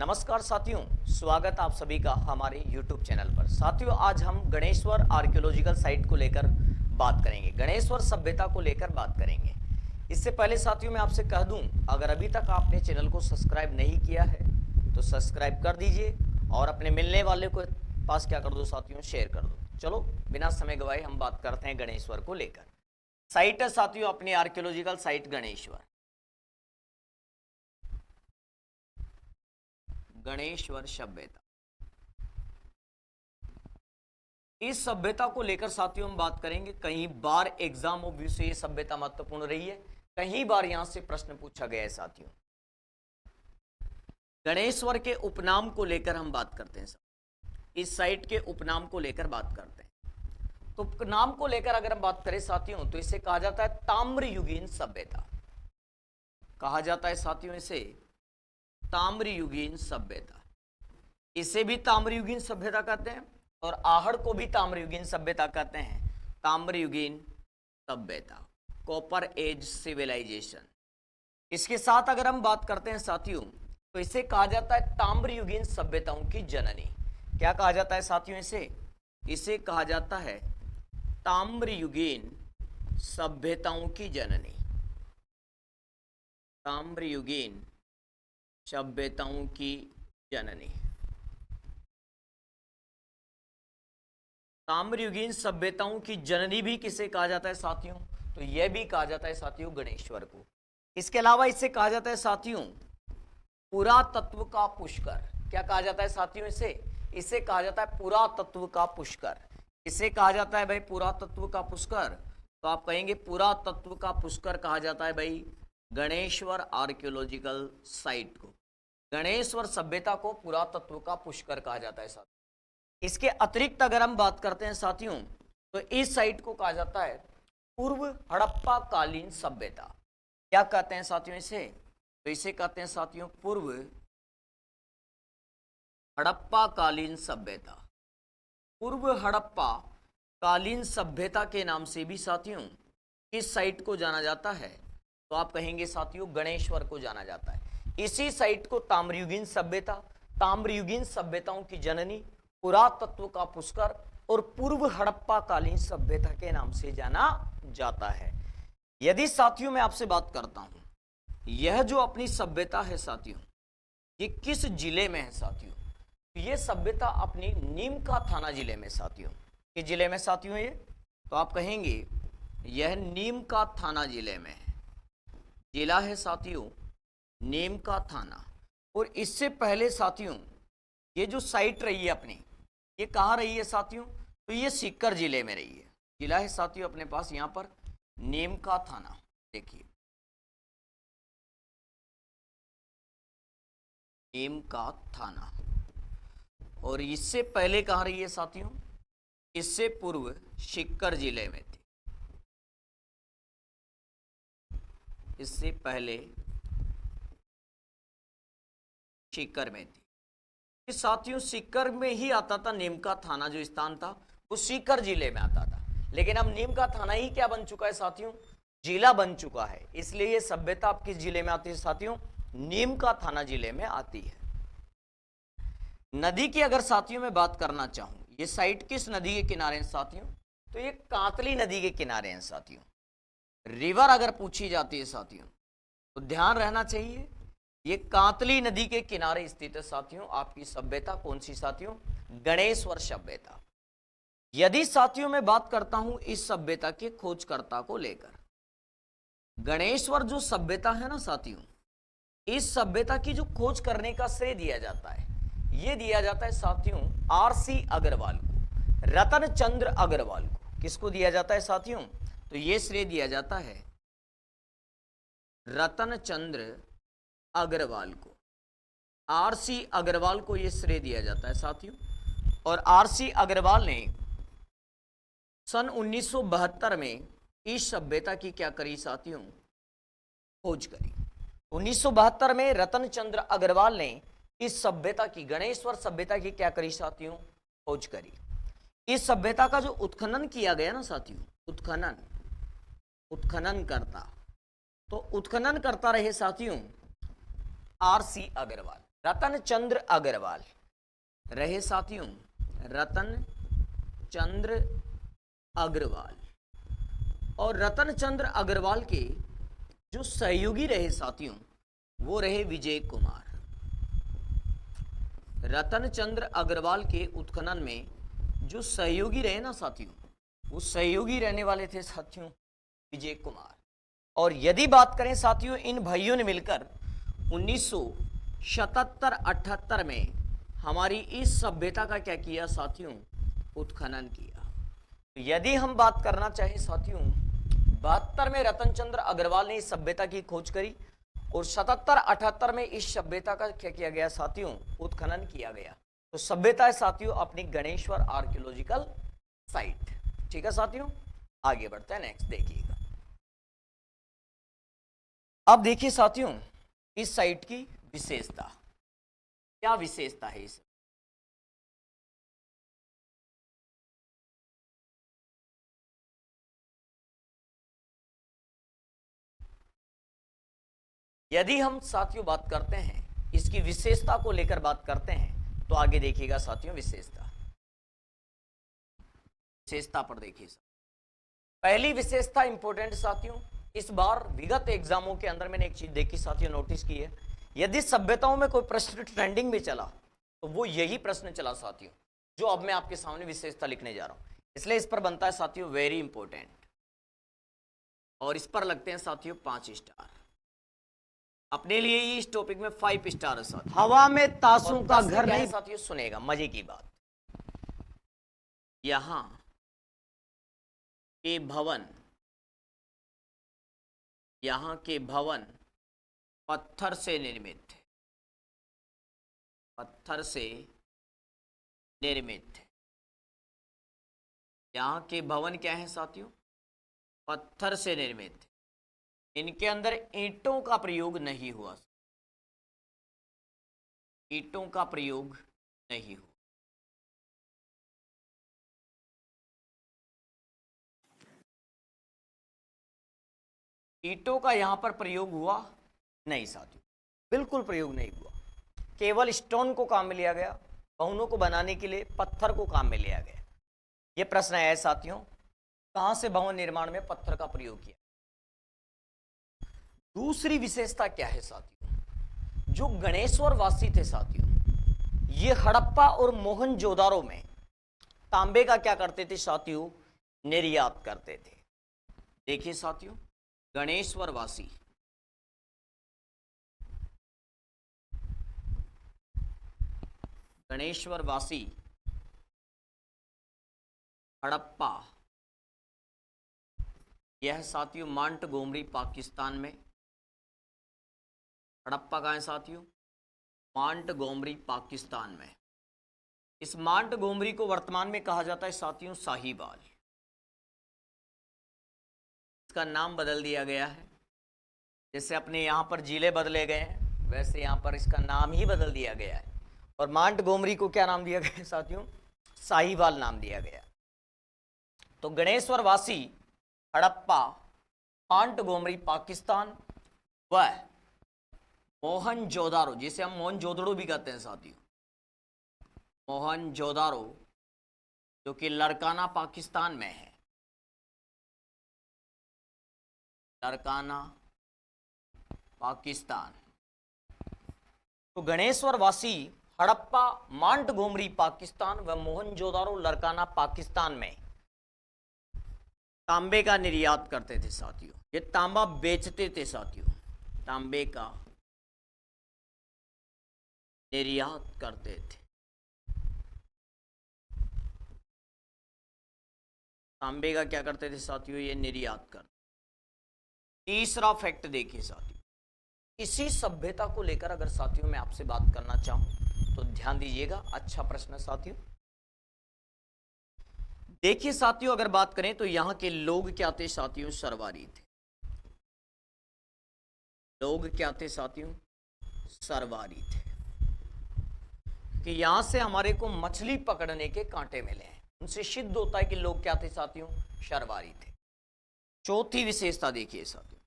नमस्कार साथियों, स्वागत आप सभी का हमारे YouTube चैनल पर। साथियों, आज हम गणेश्वर आर्कियोलॉजिकल साइट को लेकर बात करेंगे, गणेश्वर सभ्यता को लेकर बात करेंगे। इससे पहले साथियों मैं आपसे कह दूं, अगर अभी तक आपने चैनल को सब्सक्राइब नहीं किया है तो सब्सक्राइब कर दीजिए और अपने मिलने वाले को पास क्या कर दो साथियों, शेयर कर दो। चलो बिना समय गवाए हम बात करते हैं गणेश्वर को लेकर। साइट है साथियों अपनी आर्कियोलॉजिकल साइट गणेश्वर, गणेश्वर सभ्यता। इस सभ्यता को लेकर साथियों हम बात करेंगे। कई बार एग्जाम ऑफ व्यू से ये सभ्यता महत्वपूर्ण रही है, कई बार यहां से प्रश्न पूछा गया है साथियों। गणेश्वर के उपनाम को लेकर हम बात करते हैं, इस साइट के उपनाम को लेकर बात करते हैं। तो उपनाम को लेकर अगर हम बात करें साथियों तो इसे कहा जाता है ताम्रयुगीन सभ्यता। कहा जाता है साथियों इसे ताम्रयुगीन सभ्यता। इसे भी ताम्रयुगीन सभ्यता कहते हैं और आहड़ को भी ताम्रयुगीन सभ्यता कहते हैं। ताम्रयुगीन सभ्यता, कॉपर एज सिविलाइजेशन। इसके साथ अगर हम बात करते हैं साथियों तो इसे कहा जाता है ताम्रयुगीन सभ्यताओं की जननी। क्या कहा जाता है साथियों इसे कहा जाता है ताम्रयुगीन सभ्यताओं की जननी। ताम्रयुगीन सभ्यताओं की जननी। ताम्रयुगीन सभ्यताओं की जननी भी किसे कहा जाता है साथियों, तो यह भी कहा जाता है साथियों गणेश्वर को। इसके अलावा इसे कहा जाता है साथियों पुरातत्व का पुष्कर। क्या कहा जाता है साथियों इसे कहा जाता है पुरातत्व का पुष्कर। इसे कहा जाता है भाई पुरातत्व का पुष्कर, तो आप कहेंगे पुरातत्व का पुष्कर कहा जाता है भाई गणेश्वर आर्कियोलॉजिकल साइट को। गणेश्वर सभ्यता को पुरातत्व का पुष्कर कहा जाता है साथियों। इसके अतिरिक्त अगर हम बात करते हैं साथियों तो इस साइट को कहा जाता है पूर्व हड़प्पा कालीन सभ्यता। क्या कहते हैं साथियों तो इसे कहते हैं साथियों पूर्व हड़प्पा कालीन सभ्यता। पूर्व हड़प्पा कालीन सभ्यता के नाम से भी साथियों इस साइट को जाना जाता है। तो आप कहेंगे साथियों गणेश्वर को जाना जाता है। इसी साइट को ताम्रयुगीन सभ्यता, ताम्रयुगीन सभ्यताओं की जननी, पुरातत्व का पुष्कर और पूर्व हड़प्पा कालीन सभ्यता के नाम से जाना जाता है। यदि साथियों मैं आपसे बात करता हूं, यह जो अपनी सभ्यता है साथियों ये किस जिले में है साथियों, ये सभ्यता अपनी नीमका थाना जिले में साथियों। किस जिले में साथियों ये, तो आप कहेंगे यह नीमका थाना जिले में है। जिला है साथियों नीमका थाना। और इससे पहले साथियों ये जो साइट रही है अपनी, ये कहाँ रही है साथियों, तो ये सीकर जिले में रही है। जिला है साथियों अपने पास यहाँ पर नीमका थाना। देखिए नीमका थाना। और इससे पहले कहाँ रही है साथियों, इससे पूर्व सीकर जिले में थी। इससे पहले सीकर में थी। साथियों सीकर में ही आता था नीमका थाना, जो स्थान था वो सीकर जिले में आता था। लेकिन अब नीमका थाना ही क्या बन चुका है साथियों, जिला बन चुका है। इसलिए ये सभ्यता आप किस जिले में आती है साथियों, नीमका थाना जिले में आती है। नदी की अगर साथियों में बात करना चाहूं, ये साइट किस नदी के किनारे है साथियों, तो ये कांतली नदी के किनारे हैं साथियों। रिवर अगर पूछी जाती है साथियों तो ध्यान रहना चाहिए ये कांतली नदी के किनारे स्थित है साथियों आपकी सभ्यता। कौन सी साथियों, गणेश्वर सभ्यता। यदि साथियों मैं बात करता हूं इस सभ्यता के खोजकर्ता को लेकर, गणेश्वर जो सभ्यता है ना साथियों, इस सभ्यता की जो खोज करने का श्रेय दिया जाता है, यह दिया जाता है साथियों आरसी अग्रवाल को, रतन चंद्र अग्रवाल को। किसको दिया जाता है साथियों, तो यह श्रेय दिया जाता है रतन चंद्र अग्रवाल को। आरसी अग्रवाल को यह श्रेय दिया जाता है साथियों। और आरसी अग्रवाल ने सन 1972 में इस सभ्यता की क्या करी साथियों, खोज करी। 1972 में रतन चंद्र अग्रवाल ने इस सभ्यता की, गणेश्वर सभ्यता की क्या करी साथियों, खोज करी। इस सभ्यता का जो उत्खनन किया गया ना साथियों, उत्खनन करता, तो उत्खनन करता रहे साथियों आरसी अग्रवाल। रतन चंद्र अग्रवाल रहे साथियों, रतन चंद्र अग्रवाल। और रतन चंद्र अग्रवाल के जो सहयोगी रहे साथियों वो रहे विजय कुमार। रतन चंद्र अग्रवाल के उत्खनन में जो सहयोगी रहे ना साथियों, वो सहयोगी रहने वाले थे साथियों विजय कुमार। और यदि बात करें साथियों, इन भाइयों ने मिलकर 1977-78 में हमारी इस सभ्यता का क्या किया साथियों, उत्खनन किया। तो यदि हम बात करना चाहें साथियों, 72 में रतनचंद्र अग्रवाल ने इस सभ्यता की खोज करी और 77-78 में इस सभ्यता का क्या किया गया साथियों, उत्खनन किया गया। तो सभ्यता है साथियों अपनी गणेश्वर आर्कियोलॉजिकल साइट। ठीक है साथियों, आगे बढ़ते हैं, नेक्स्ट देखिएगा। अब देखिए साथियों इस साइट की विशेषता, क्या विशेषता है इस, यदि हम साथियों बात करते हैं इसकी विशेषता को लेकर बात करते हैं तो आगे देखिएगा साथियों विशेषता पर देखिए। पहली विशेषता इंपॉर्टेंट साथियों, इस बार विगत एग्जामों के अंदर मैंने एक चीज देखी साथियों, नोटिस की है, यदि सभ्यताओं में कोई प्रश्न ट्रेंडिंग में चला तो वो यही प्रश्न चला साथियों जो अब मैं आपके सामने विशेषता लिखने जा रहा हूं। इसलिए इस पर बनता है साथियों वेरी इंपॉर्टेंट, और इस पर लगते हैं साथियों 5 स्टार। अपने लिए ही इस टॉपिक में 5 स्टार है साथियों। हवा में तासों का घर नहीं साथियों, सुनेगा मजे की बात, यहां के भवन, यहां के भवन पत्थर से निर्मित थे, पत्थर से निर्मित थे। यहां के भवन क्या है साथियों, पत्थर से निर्मित थे। इनके अंदर ईंटों का प्रयोग नहीं हुआ, ईंटों का प्रयोग नहीं हुआ। ईंटों का यहां पर प्रयोग हुआ नहीं साथियों, बिल्कुल प्रयोग नहीं हुआ। केवल स्टोन को काम में लिया गया, भवनों को बनाने के लिए पत्थर को काम में लिया गया। यह प्रश्न है साथियों, कहां से भवन निर्माण में पत्थर का प्रयोग किया। दूसरी विशेषता क्या है साथियों, जो गणेश्वर वासी थे साथियों, ये हड़प्पा और मोहनजोदारो में तांबे का क्या करते थे साथियों, निर्यात करते थे। देखिए साथियों गणेश्वर वासी, गणेश्वर वासी हड़प्पा, यह साथियों मांटगोमरी पाकिस्तान में, हड़प्पा कहां है साथियों, मांटगोमरी पाकिस्तान में। इस मांटगोमरी को वर्तमान में कहा जाता है साथियों साहिवाल, इसका नाम बदल दिया गया है। जैसे अपने यहां पर जिले बदले गए हैं वैसे यहां पर इसका नाम ही बदल दिया गया है, और मांटगोमरी को क्या नाम दिया गया साथियों, साहिवाल नाम दिया गया। तो गणेश्वर वासी हड़प्पा, मांटगोमरी पाकिस्तान व मोहनजोदारो, जिसे हम मोहनजोदड़ो भी कहते हैं साथियों, मोहनजोदारो जो कि लड़काना पाकिस्तान में है, लड़काना पाकिस्तान। तो गणेश्वर वासी हड़प्पा, मांटगोमरी पाकिस्तान व मोहनजोदारो लड़काना पाकिस्तान में तांबे का निर्यात करते थे साथियों। ये तांबा बेचते थे साथियों, तांबे का निर्यात करते थे, तांबे का क्या करते थे साथियों, ये निर्यात करते। तीसरा फैक्ट देखिए साथियों, इसी सभ्यता को लेकर अगर साथियों मैं आपसे बात करना चाहूं तो ध्यान दीजिएगा, अच्छा प्रश्न साथियों। देखिए साथियों अगर बात करें तो यहां के लोग क्या थे साथियों, सरवारी थे। लोग क्या थे साथियों, सरवारी थे। कि यहां से हमारे को मछली पकड़ने के कांटे मिले हैं, उनसे सिद्ध होता है कि लोग क्या थे साथियों, सरवारी थे। चौथी विशेषता देखिए साथियों,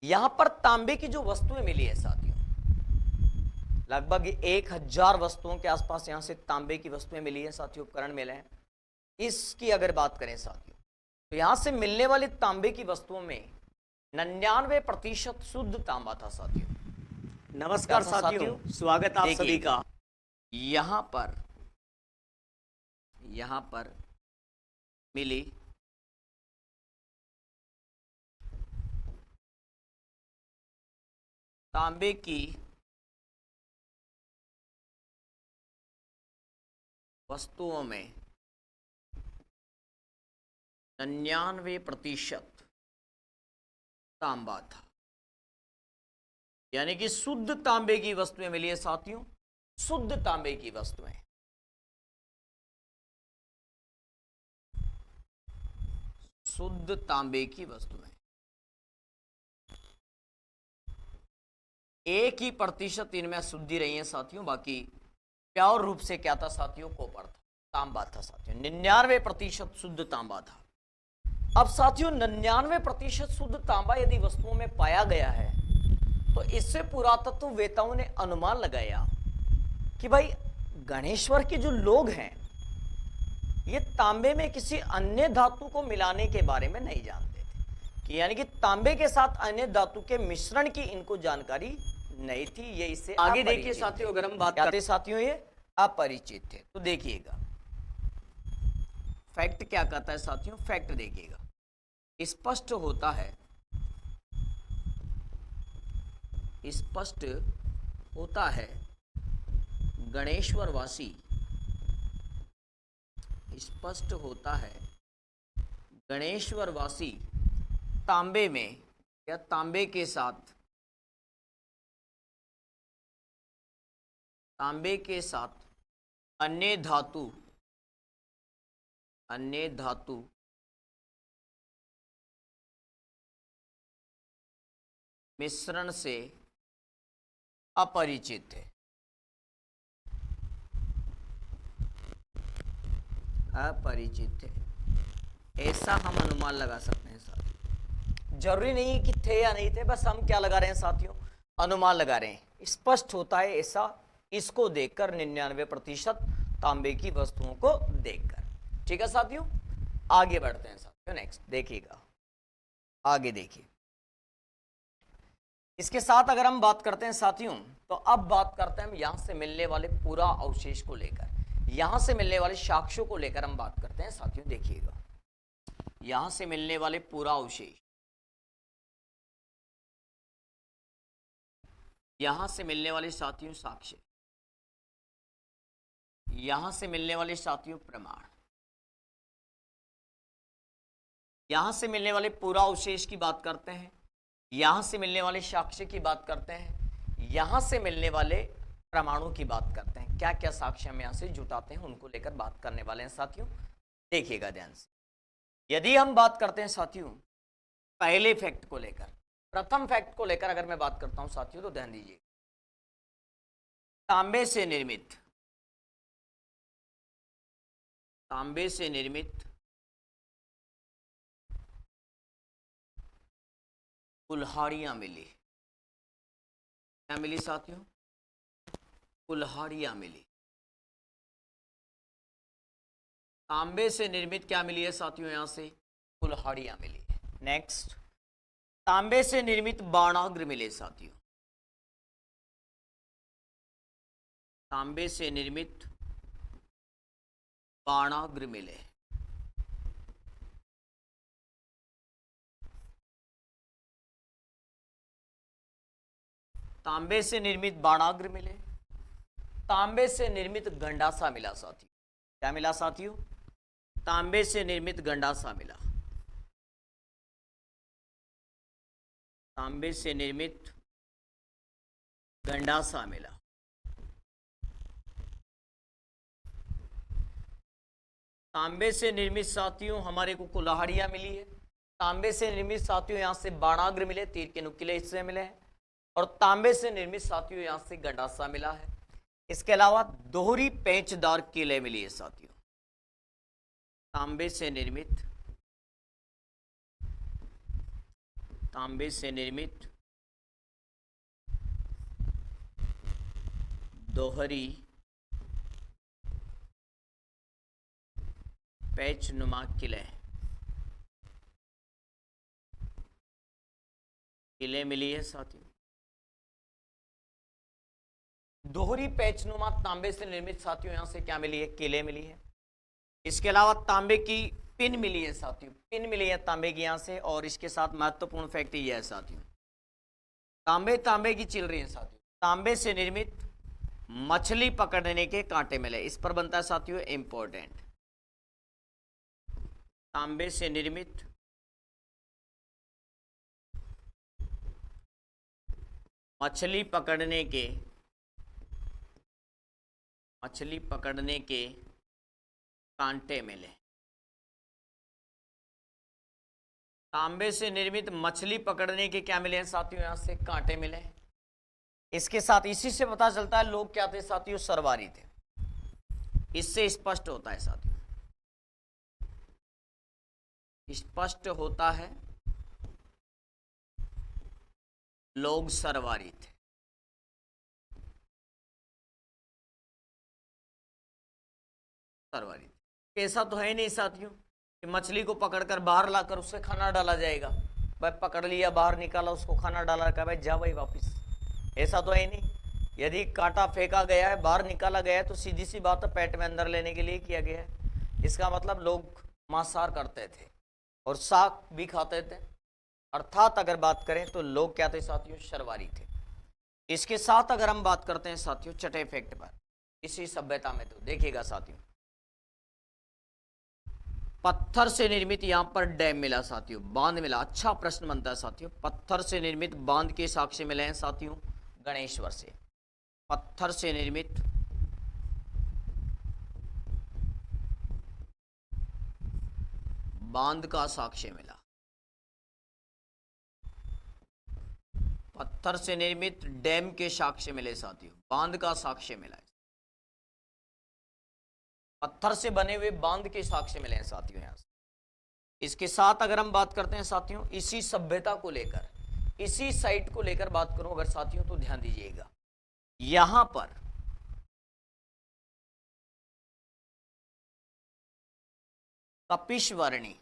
यहां पर तांबे की जो वस्तुएं मिली है साथियों, लगभग 1000 वस्तुओं के आसपास यहाँ से तांबे की वस्तुएं मिली हैं साथियों, उपकरण मिले हैं। इसकी अगर बात करें साथियों, तो यहाँ से मिलने वाले तांबे की वस्तुओं में 99% शुद्ध तांबा था साथियों। नमस्कार साथियों, स्वागत आप सभी का। यहाँ पर मिली तांबे की वस्तुओं में 99% तांबा था, यानी कि शुद्ध तांबे की वस्तुएं मिली है साथियों। शुद्ध तांबे की वस्तुएं, शुद्ध तांबे की वस्तुएं 1% इनमें अशुद्धि रही है साथियों। बाकी प्योर रूप से क्या था साथियों? कॉपर था, तांबा था साथियों। 99% शुद्ध तांबा था। अब साथियों 99% शुद्ध तांबा यदि वस्तुओं में पाया गया है, तो इससे पुरातत्ववेताओं ने अनुमान लगाया कि भाई गणेश्वर के जो लोग हैं ये तांबे में किसी अन्य धातु को मिलाने के बारे में नहीं जानते थे, कि यानी कि तांबे के साथ अन्य धातु के मिश्रण की इनको जानकारी नहीं थी। ये इससे आगे देखिए साथियों, अगर हम बात करते साथियों ये अपरिचित थे। तो देखिएगा फैक्ट क्या कहता है साथियों। फैक्ट देखिएगा, स्पष्ट होता है, स्पष्ट होता है गणेश्वरवासी, स्पष्ट होता है गणेश्वरवासी तांबे में या तांबे के साथ अन्य धातु मिश्रण से अपरिचित थे। अपरिचित थे, ऐसा हम अनुमान लगा सकते हैं साथियों। जरूरी नहीं कि थे या नहीं थे, बस हम क्या लगा रहे हैं साथियों? अनुमान लगा रहे हैं। स्पष्ट होता है ऐसा, इसको देखकर 99% तांबे की वस्तुओं को देखकर। ठीक है साथियों, आगे बढ़ते हैं साथियों। नेक्स्ट देखिएगा, आगे देखिए। इसके साथ अगर हम बात करते हैं साथियों, तो अब बात करते हैं हम यहां से मिलने वाले पूरा अवशेष को लेकर, यहां से मिलने वाले साक्ष्यों को लेकर हम बात करते हैं साथियों। देखिएगा, यहां से मिलने वाले पूरा अवशेष, यहां से मिलने वाले साथियों साक्ष्य, यहां से मिलने वाले साथियों प्रमाण, यहां से मिलने वाले पूरा अवशेष की बात करते हैं, यहां से मिलने वाले साक्ष्य की बात करते हैं, यहां से मिलने वाले प्रमाणों की बात करते हैं। क्या क्या साक्ष्य हम यहां से जुटाते हैं उनको लेकर बात करने वाले हैं साथियों। देखिएगा ध्यान से। यदि हम बात करते हैं साथियों पहले फैक्ट को लेकर, प्रथम फैक्ट को लेकर अगर मैं बात करता हूं साथियों, तो ध्यान दीजिए। तांबे से निर्मित कुल्हाड़ियां मिली। क्या मिली साथियों? कुल्हाड़ियां मिली। तांबे से निर्मित क्या मिली है साथियों? यहां से कुल्हाड़ियां मिली है। नेक्स्ट, तांबे से निर्मित बाणाग्र मिले साथियों। तांबे से निर्मित बाणाग्र मिले। तांबे से निर्मित बाणाग्र मिले। तांबे से निर्मित गंडासा मिला साथियों। क्या मिला साथियों? तांबे से निर्मित गंडासा मिला। तांबे से निर्मित गंडासा मिला। तांबे से निर्मित साथियों हमारे को कुल्हाड़ियां मिली है। तांबे से निर्मित साथियों यहां से बाणाग्र मिले, तीर के नुकीले हिस्से मिले हैं। और तांबे से निर्मित साथियों यहां से गंडासा मिला है। इसके अलावा दोहरी पेंचदार किले मिली है साथियों। तांबे से निर्मित दोहरी पैच नुमा किले मिली है साथियों। दोहरी पैचनुमा तांबे से निर्मित साथियों यहां से क्या मिली है? किले मिली है। इसके अलावा तांबे की पिन मिली है साथियों, पिन मिली है तांबे की यहां से। और इसके साथ महत्वपूर्ण फैक्ट यह है साथियों, तांबे की चिल रही है साथियों। तांबे से निर्मित मछली पकड़ने के कांटे मिले, इस पर बनता है साथियों इंपॉर्टेंट। तांबे से निर्मित मछली पकड़ने के कांटे मिले। तांबे से निर्मित मछली पकड़ने के क्या मिले हैं साथियों? यहां से कांटे मिले। इसके साथ इसी से पता चलता है लोग क्या थे साथियों? सरवारी थे। इससे स्पष्ट होता है साथियों, स्पष्ट होता है लोग सरवारी थे। सरवारी थे। ऐसा तो है नहीं साथियों कि मछली को पकड़कर बाहर लाकर उससे खाना डाला जाएगा। भाई पकड़ लिया, बाहर निकाला, उसको खाना डाला, कहा भाई जा भाई वापिस। ऐसा तो है नहीं। यदि कांटा फेंका गया है, बाहर निकाला गया है, तो सीधी सी बात है पेट में अंदर लेने के लिए किया गया है। इसका मतलब लोग मांसाहार करते थे और साग भी खाते थे। अर्थात अगर बात करें तो लोग क्या थे साथियों? शर्वारी थे। इसके साथ अगर हम बात करते हैं साथियों छठे फैक्ट पर, इसी सभ्यता में तो देखिएगा साथियों, पत्थर से निर्मित यहां पर डैम मिला साथियों, बांध मिला। अच्छा प्रश्न बनता है साथियों, पत्थर से निर्मित बांध के साक्ष्य मिले हैं साथियों गणेश्वर से। पत्थर से निर्मित बांध का साक्ष्य मिला। पत्थर से निर्मित डैम के साक्ष्य मिले साथियों, बांध का साक्ष्य मिला। पत्थर से बने हुए बांध के साक्ष्य मिले हैं साथियों यहां से। इसके साथ अगर हम बात करते हैं साथियों इसी सभ्यता को लेकर, इसी साइट को लेकर बात करूं अगर साथियों, तो ध्यान दीजिएगा यहां पर कपिशवर्णी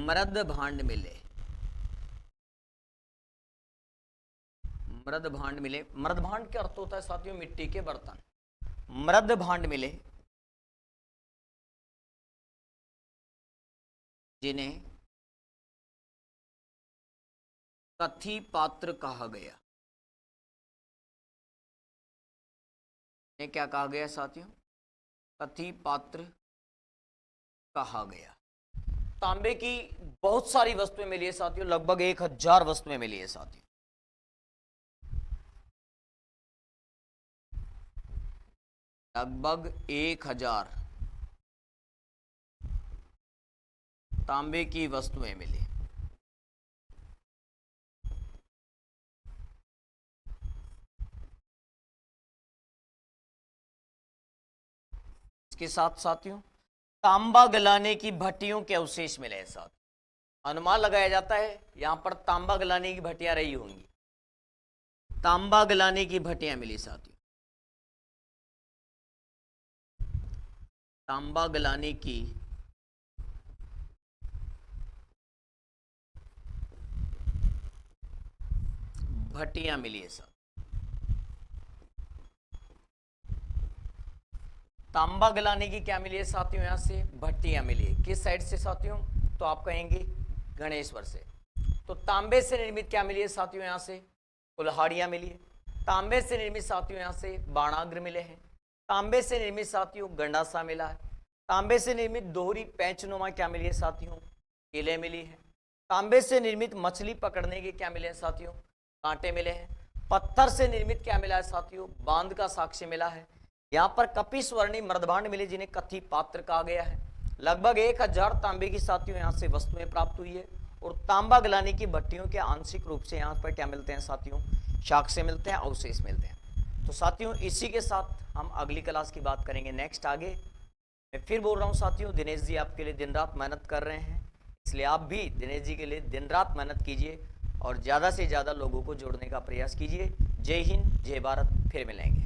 मृद भांड मिले। मृद भांड मिले। मृद भांड क्या अर्थ होता है साथियों? मिट्टी के बर्तन। मृद भांड मिले जिन्हें कथी पात्र कहा गया। इन्हें क्या कहा गया साथियों? कथी पात्र कहा गया। तांबे की बहुत सारी वस्तुएं मिली है साथियों, लगभग 1000 वस्तुएं मिली है साथियों। लगभग 1000 तांबे की वस्तुएं मिली। इसके साथ साथियों तांबा गलाने की भट्टियों के अवशेष मिले हैं साथ। अनुमान लगाया जाता है यहां पर तांबा गलाने की भट्टियां रही होंगी। तांबा गलाने की भट्टियां मिली साथियों। तांबा गलाने की भट्टियां मिली है साथ। तांबा गलाने की क्या मिली है साथियों? यहां से भट्टियां मिली है। किस साइड से साथियों? तो आप कहेंगे गणेश्वर से। तो तांबे से निर्मित क्या मिली है साथियों? यहां से कुल्हाड़ियां मिली है। तांबे से निर्मित साथियों यहां से बाणाग्र मिले हैं। तांबे से निर्मित साथियों गंडासा मिला है। तांबे से निर्मित दोहरी पैंचनुमा क्या मिली है साथियों? किले मिली है। तांबे से निर्मित मछली पकड़ने के क्या मिले हैं साथियों? कांटे मिले हैं। पत्थर से निर्मित क्या मिला है साथियों? बांध का साक्ष्य मिला है। यहाँ पर कपिस्वर्णी मृदभांड मिले जिन्हें कथी पात्र कहा गया है। लगभग 1000 तांबे की साथियों यहाँ से वस्तुएं प्राप्त हुई है। और तांबा गलाने की भट्टियों के आंशिक रूप से यहाँ पर क्या मिलते हैं साथियों? साक्ष्य मिलते हैं, अवशेष मिलते हैं। तो साथियों इसी के साथ हम अगली क्लास की बात करेंगे नेक्स्ट आगे। मैं फिर बोल रहा हूँ साथियों, दिनेश जी आपके लिए दिन रात मेहनत कर रहे हैं। इसलिए आप भी दिनेश जी के लिए दिन रात मेहनत कीजिए और ज़्यादा से ज़्यादा लोगों को जोड़ने का प्रयास कीजिए। जय हिंद, जय भारत, फिर मिलेंगे।